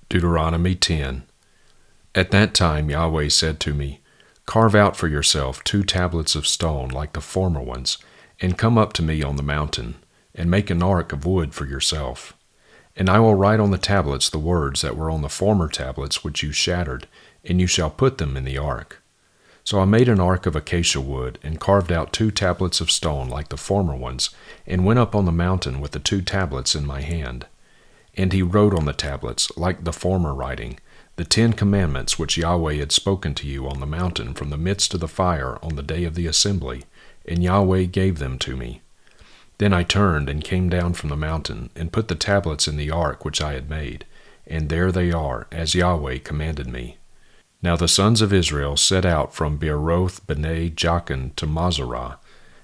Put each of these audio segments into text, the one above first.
Deuteronomy 10. At that time Yahweh said to me, Carve out for yourself 2 tablets of stone like the former ones, and come up to me on the mountain, and make an ark of wood for yourself. And I will write on the tablets the words that were on the former tablets which you shattered, and you shall put them in the ark. So I made an ark of acacia wood, and carved out 2 tablets of stone like the former ones, and went up on the mountain with the 2 tablets in my hand. And he wrote on the tablets, like the former writing, the 10 commandments which Yahweh had spoken to you on the mountain from the midst of the fire on the day of the assembly, and Yahweh gave them to me. Then I turned and came down from the mountain, and put the tablets in the ark which I had made, and there they are, as Yahweh commanded me. Now the sons of Israel set out from Beeroth Bene Jaakan to Moserah.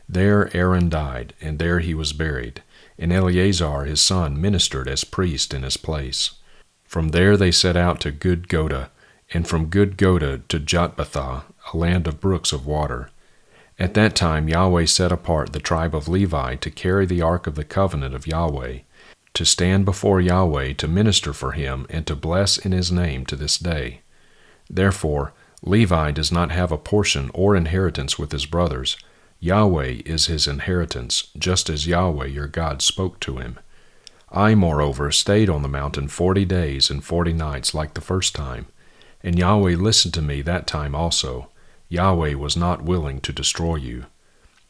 There Aaron died, and there he was buried, and Eleazar his son ministered as priest in his place. From there they set out to Gudgoda, and from Gudgoda to Jotbathah, a land of brooks of water. At that time Yahweh set apart the tribe of Levi to carry the ark of the covenant of Yahweh, to stand before Yahweh to minister for him and to bless in his name to this day. Therefore Levi does not have a portion or inheritance with his brothers. Yahweh is his inheritance, just as Yahweh your God spoke to him. I, moreover, stayed on the mountain 40 days and 40 nights like the first time, and Yahweh listened to me that time also. Yahweh was not willing to destroy you.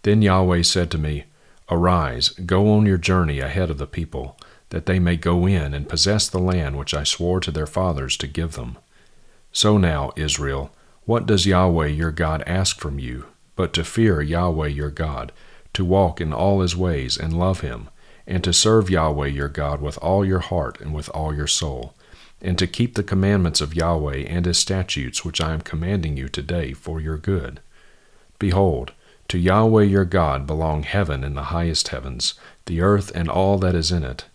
Then Yahweh said to me, Arise, go on your journey ahead of the people, that they may go in and possess the land which I swore to their fathers to give them. So now, Israel, what does Yahweh your God ask from you, but to fear Yahweh your God, to walk in all his ways and love him, and to serve Yahweh your God with all your heart and with all your soul, and to keep the commandments of Yahweh and his statutes which I am commanding you today for your good? Behold, to Yahweh your God belong heaven and the highest heavens, the earth and all that is in it.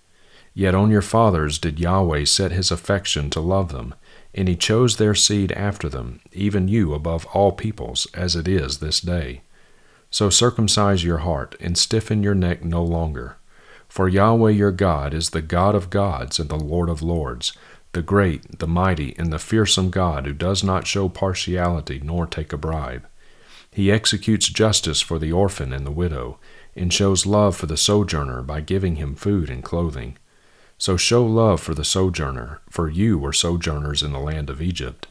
Yet on your fathers did Yahweh set his affection to love them, and he chose their seed after them, even you above all peoples, as it is this day. So circumcise your heart, and stiffen your neck no longer. For Yahweh your God is the God of gods and the Lord of lords, the great, the mighty, and the fearsome God, who does not show partiality nor take a bribe. He executes justice for the orphan and the widow, and shows love for the sojourner by giving him food and clothing. So show love for the sojourner, for you were sojourners in the land of Egypt.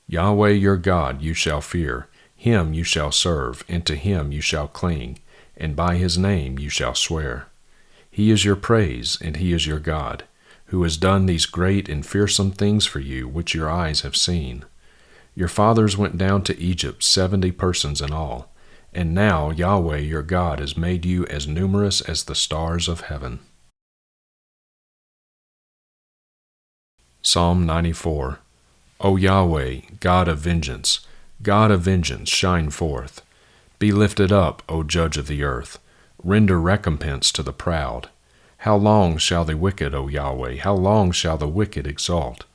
Yahweh your God you shall fear, him you shall serve, and to him you shall cling, and by his name you shall swear. He is your praise, and he is your God, who has done these great and fearsome things for you, which your eyes have seen. Your fathers went down to Egypt 70 persons in all, and now Yahweh your God has made you as numerous as the stars of heaven. Psalm 94. O Yahweh, God of vengeance, shine forth. Be lifted up, O Judge of the earth. Render recompense to the proud. How long shall the wicked, O Yahweh, how long shall the wicked exalt?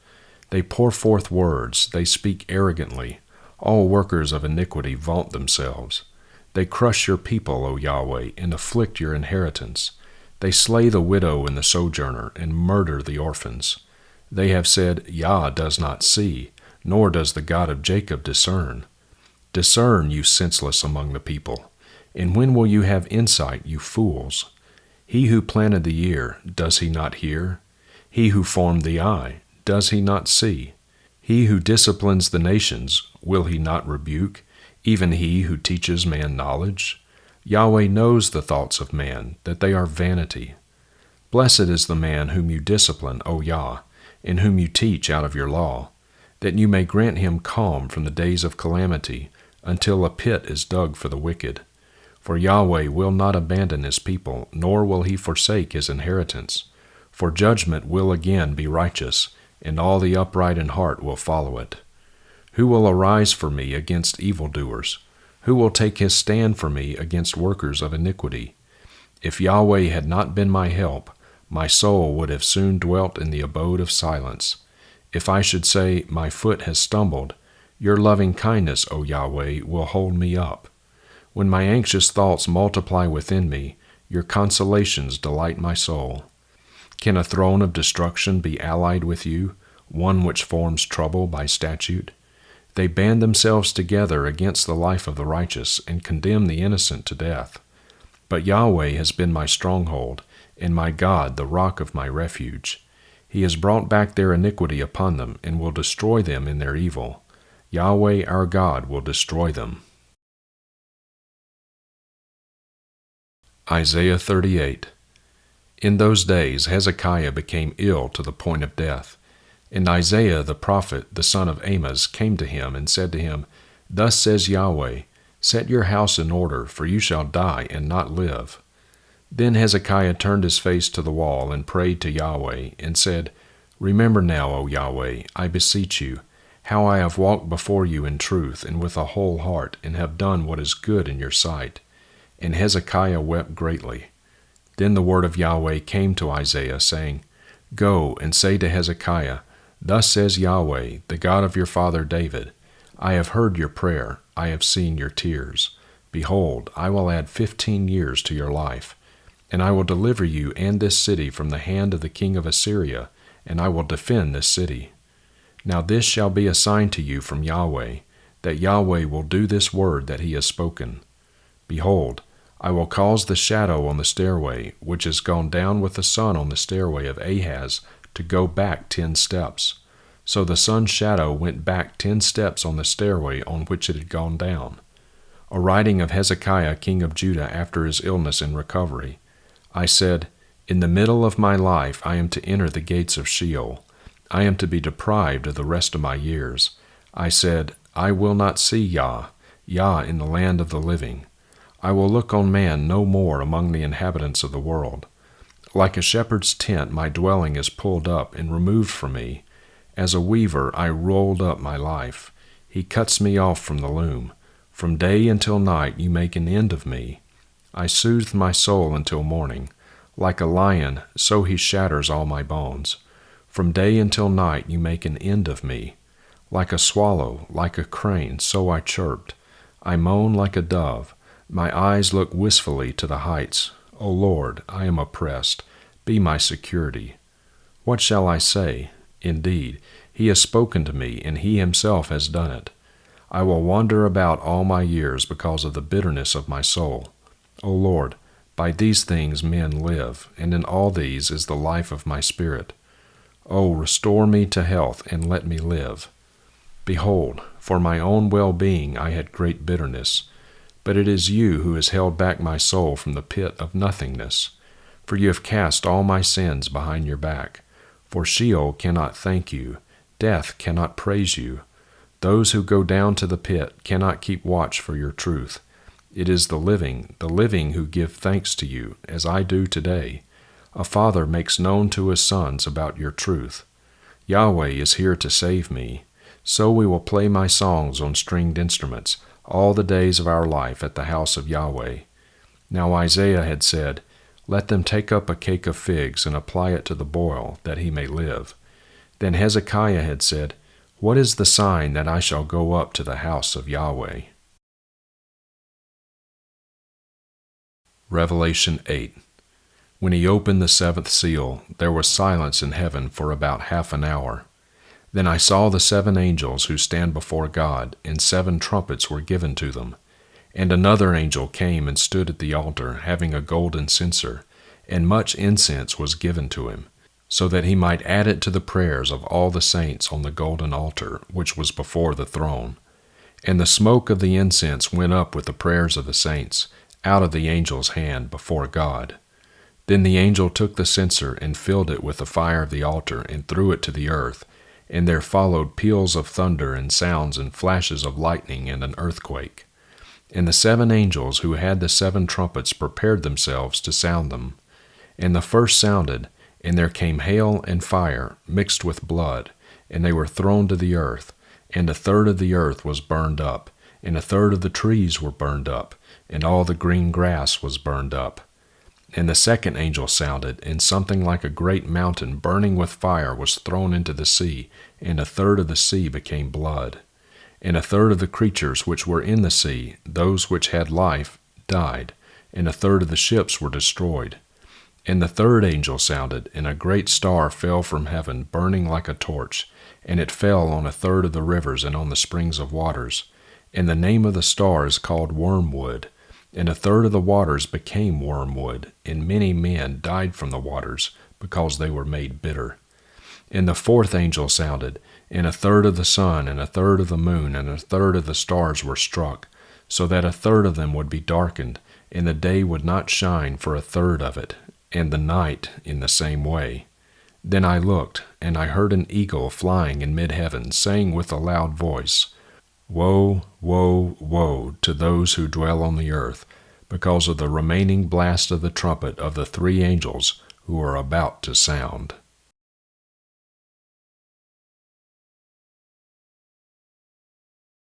They pour forth words, they speak arrogantly. All workers of iniquity vaunt themselves. They crush your people, O Yahweh, and afflict your inheritance. They slay the widow and the sojourner, and murder the orphans. They have said, Yah does not see, nor does the God of Jacob discern. Discern, you senseless among the people. And when will you have insight, you fools? He who planted the ear, does he not hear? He who formed the eye, does he not see? He who disciplines the nations, will he not rebuke? Even he who teaches man knowledge? Yahweh knows the thoughts of man, that they are vanity. Blessed is the man whom you discipline, O Yah, and whom you teach out of your law, that you may grant him calm from the days of calamity, until a pit is dug for the wicked. For Yahweh will not abandon his people, nor will he forsake his inheritance. For judgment will again be righteous, and all the upright in heart will follow it. Who will arise for me against evildoers? Who will take his stand for me against workers of iniquity? If Yahweh had not been my help, my soul would have soon dwelt in the abode of silence. If I should say, my foot has stumbled, your loving kindness, O Yahweh, will hold me up. When my anxious thoughts multiply within me, your consolations delight my soul. Can a throne of destruction be allied with you, one which forms trouble by statute? They band themselves together against the life of the righteous and condemn the innocent to death. But Yahweh has been my stronghold, and my God, the rock of my refuge. He has brought back their iniquity upon them, and will destroy them in their evil. Yahweh our God will destroy them. Isaiah 38. In those days Hezekiah became ill to the point of death. And Isaiah the prophet, the son of Amoz, came to him and said to him, Thus says Yahweh, Set your house in order, for you shall die and not live. Then Hezekiah turned his face to the wall and prayed to Yahweh, and said, Remember now, O Yahweh, I beseech you, how I have walked before you in truth and with a whole heart, and have done what is good in your sight. And Hezekiah wept greatly. Then the word of Yahweh came to Isaiah, saying, Go and say to Hezekiah, Thus says Yahweh, the God of your father David, I have heard your prayer, I have seen your tears. Behold, I will add 15 years to your life, and I will deliver you and this city from the hand of the king of Assyria, and I will defend this city. Now this shall be a sign to you from Yahweh, that Yahweh will do this word that he has spoken. Behold, I will cause the shadow on the stairway, which has gone down with the sun on the stairway of Ahaz, to go back 10 steps. So the sun's shadow went back 10 steps on the stairway on which it had gone down. A writing of Hezekiah king of Judah after his illness and recovery. I said, In the middle of my life I am to enter the gates of Sheol. I am to be deprived of the rest of my years. I said, I will not see Yah in the land of the living. I will look on man no more among the inhabitants of the world. Like a shepherd's tent my dwelling is pulled up and removed from me. As a weaver I rolled up my life. He cuts me off from the loom. From day until night you make an end of me. I soothed my soul until morning. Like a lion, so he shatters all my bones. From day until night you make an end of me. Like a swallow, like a crane, so I chirped. I moan like a dove. My eyes look wistfully to the heights. O Lord, I am oppressed. Be my security. What shall I say? Indeed, he has spoken to me, and he himself has done it. I will wander about all my years because of the bitterness of my soul. O Lord, by these things men live, and in all these is the life of my spirit. O restore me to health, and let me live. Behold, for my own well-being I had great bitterness. But it is you who has held back my soul from the pit of nothingness. For you have cast all my sins behind your back. For Sheol cannot thank you, death cannot praise you. Those who go down to the pit cannot keep watch for your truth. It is the living who give thanks to you, as I do today. A father makes known to his sons about your truth. Yahweh is here to save me. So we will play my songs on stringed instruments all the days of our life at the house of Yahweh. Now Isaiah had said, Let them take up a cake of figs and apply it to the boil, that he may live. Then Hezekiah had said, What is the sign that I shall go up to the house of Yahweh? Revelation 8. When he opened the 7th seal, there was silence in heaven for about half an hour. Then I saw the 7 angels who stand before God, and 7 trumpets were given to them. And another angel came and stood at the altar, having a golden censer, and much incense was given to him, so that he might add it to the prayers of all the saints on the golden altar, which was before the throne. And the smoke of the incense went up with the prayers of the saints, out of the angel's hand before God. Then the angel took the censer and filled it with the fire of the altar, and threw it to the earth. And there followed peals of thunder and sounds and flashes of lightning and an earthquake. And the 7 angels who had the 7 trumpets prepared themselves to sound them. And the first sounded, and there came hail and fire mixed with blood, and they were thrown to the earth. And 1/3 of the earth was burned up, and 1/3 of the trees were burned up, and all the green grass was burned up. And the second angel sounded, and something like a great mountain burning with fire was thrown into the sea, and 1/3 of the sea became blood. And 1/3 of the creatures which were in the sea, those which had life, died, and 1/3 of the ships were destroyed. And the third angel sounded, and a great star fell from heaven, burning like a torch, and it fell on a third of the rivers and on the springs of waters. And the name of the star is called Wormwood. And a third of the waters became wormwood, and many men died from the waters, because they were made bitter. And the fourth angel sounded, and a third of the sun, and a third of the moon, and a third of the stars were struck, so that a third of them would be darkened, and the day would not shine for a third of it, and the night in the same way. Then I looked, and I heard an eagle flying in mid-heaven, saying with a loud voice, Woe, woe, woe to those who dwell on the earth, because of the remaining blast of the trumpet of the three angels who are about to sound.